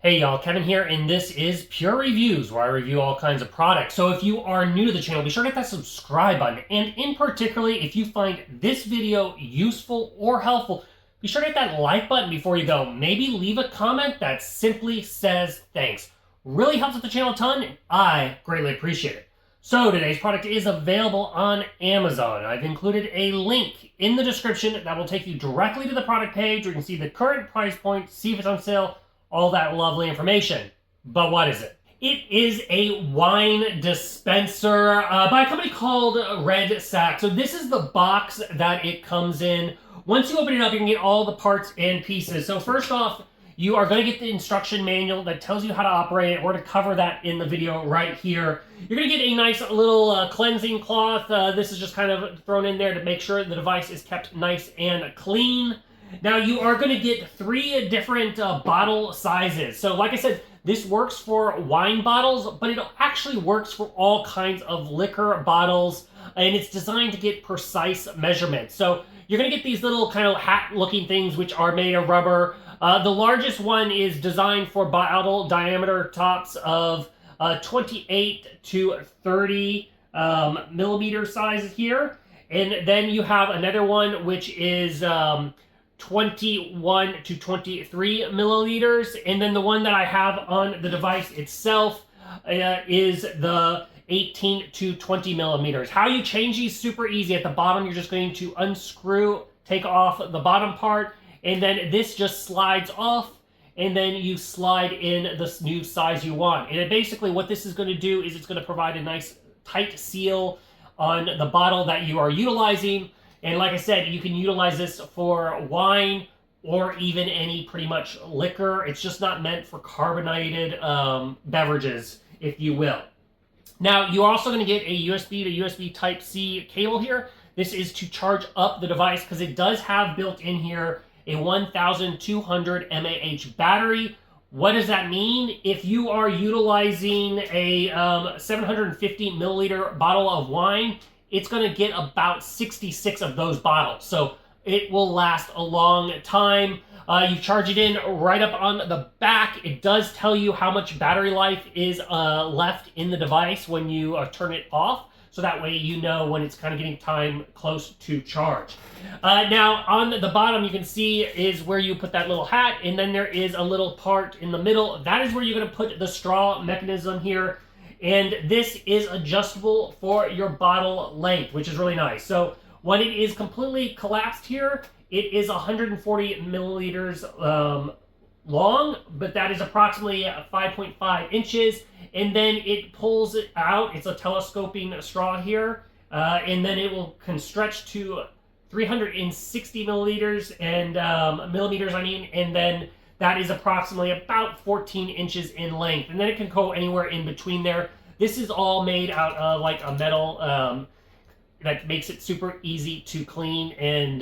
Hey y'all, Kevin here, and this is Pure Reviews, where I review all kinds of products. So if you are new to the channel, be sure to hit that subscribe button. And in particularly, if you find this video useful or helpful, be sure to hit that like button before you go. Maybe leave a comment that simply says thanks. Really helps with the channel a ton, and I greatly appreciate it. So today's product is available on Amazon. I've included a link in the description that will take you directly to the product page where you can see the current price point, see if it's on sale, all that lovely information. But what is it? It is a wine dispenser by a company called Redsack. So this is the box that it comes in. Once you open it up, you can get all the parts and pieces. So first off, you are going to get the instruction manual that tells you how to operate it. We're going to cover that in the video right here. You're going to get a nice little cleansing cloth. This is just kind of thrown in there to make sure the device is kept nice and clean. Now you are going to get 3 different bottle sizes. So like I said, this works for wine bottles, but it actually works for all kinds of liquor bottles, and it's designed to get precise measurements. So you're going to get these little kind of hat-looking things which are made of rubber. The largest one is designed for bottle diameter tops of 28 to 30 millimeter sizes here. And then you have another one which is 21 to 23 milliliters, and then the one that I have on the device itself is the 18 to 20 millimeters. How you change these, super easy. At the bottom, you're just going to unscrew, take off the bottom part, and then this just slides off, and then you slide in the new size you want. And basically what this is going to do is it's going to provide a nice tight seal on the bottle that you are utilizing. And like I said, you can utilize this for wine or even any pretty much liquor. It's just not meant for carbonated beverages, if you will. Now, you're also going to get a USB to USB Type-C cable here. This is to charge up the device because it does have built in here a 1,200 mAh battery. What does that mean? If you are utilizing a 750 milliliter bottle of wine, it's going to get about 66 of those bottles. So it will last a long time. You charge it in right up on the back. It does tell you how much battery life is left in the device when you turn it off. So that way you know when it's kind of getting time close to charge. Now on the bottom you can see is where you put that little hat, and then there is a little part in the middle. That is where you're going to put the straw mechanism here. And this is adjustable for your bottle length, which is really nice. So when it is completely collapsed here, it is 140 milliliters long, but that is approximately 5.5 inches. And then it pulls it out. It's a telescoping straw here. And then it can stretch to 360 milliliters and millimeters, and then that is approximately about 14 inches in length. And then it can go anywhere in between there. This is all made out of like a metal that makes it super easy to clean and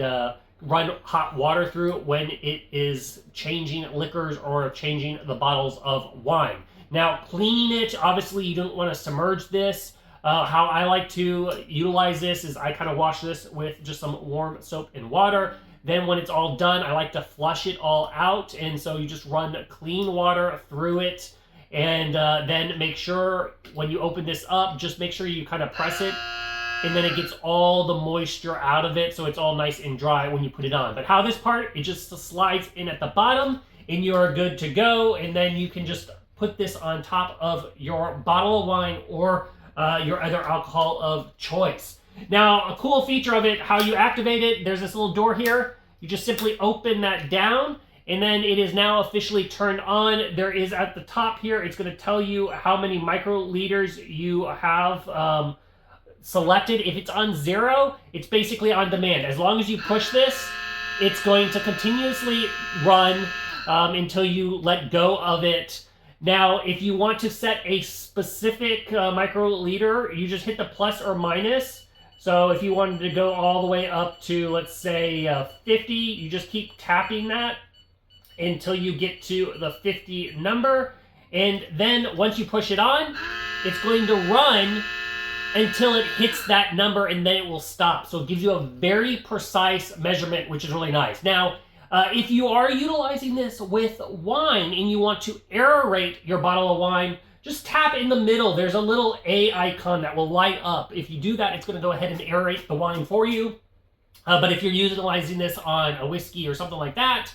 run hot water through when it is changing liquors or changing the bottles of wine. Now, cleaning it, obviously you don't want to submerge this. How I like to utilize this is I kind of wash this with just some warm soap and water. Then when it's all done, I like to flush it all out. And so you just run clean water through it. And then make sure when you open this up, just make sure you kind of press it. And then it gets all the moisture out of it. So it's all nice and dry when you put it on. But how this part, it just slides in at the bottom and you're good to go. And then you can just put this on top of your bottle of wine or your other alcohol of choice. Now, a cool feature of it, how you activate it, there's this little door here. You just simply open that down, and then it is now officially turned on. There is at the top here, it's going to tell you how many microliters you have selected. If it's on 0, it's basically on demand. As long as you push this, it's going to continuously run until you let go of it. Now, if you want to set a specific microliter, you just hit the plus or minus. So if you wanted to go all the way up to, let's say, 50, you just keep tapping that until you get to the 50 number. And then once you push it on, it's going to run until it hits that number, and then it will stop. So it gives you a very precise measurement, which is really nice. Now, If you are utilizing this with wine and you want to aerate your bottle of wine, just tap in the middle. There's a little A icon that will light up. If you do that, it's going to go ahead and aerate the wine for you. But if you're utilizing this on a whiskey or something like that,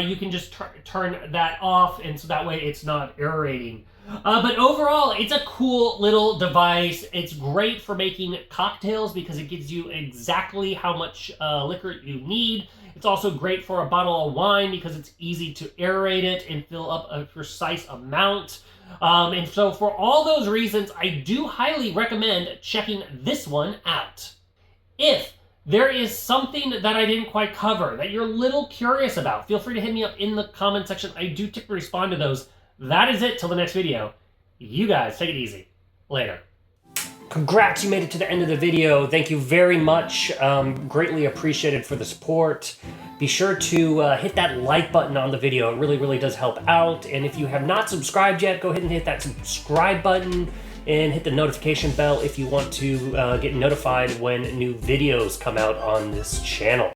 you can just turn that off, and so that way it's not aerating. But overall, it's a cool little device. It's great for making cocktails because it gives you exactly how much liquor you need. It's also great for a bottle of wine because it's easy to aerate it and fill up a precise amount. And so for all those reasons, I do highly recommend checking this one out. If there is something that I didn't quite cover that you're a little curious about, feel free to hit me up in the comment section. I do typically respond to those. That is it till the next video. You guys take it easy. Later. Congrats, you made it to the end of the video. Thank you very much. Greatly appreciated for the support. Be sure to hit that like button on the video. It really, really does help out. And if you have not subscribed yet, go ahead and hit that subscribe button and hit the notification bell if you want to get notified when new videos come out on this channel.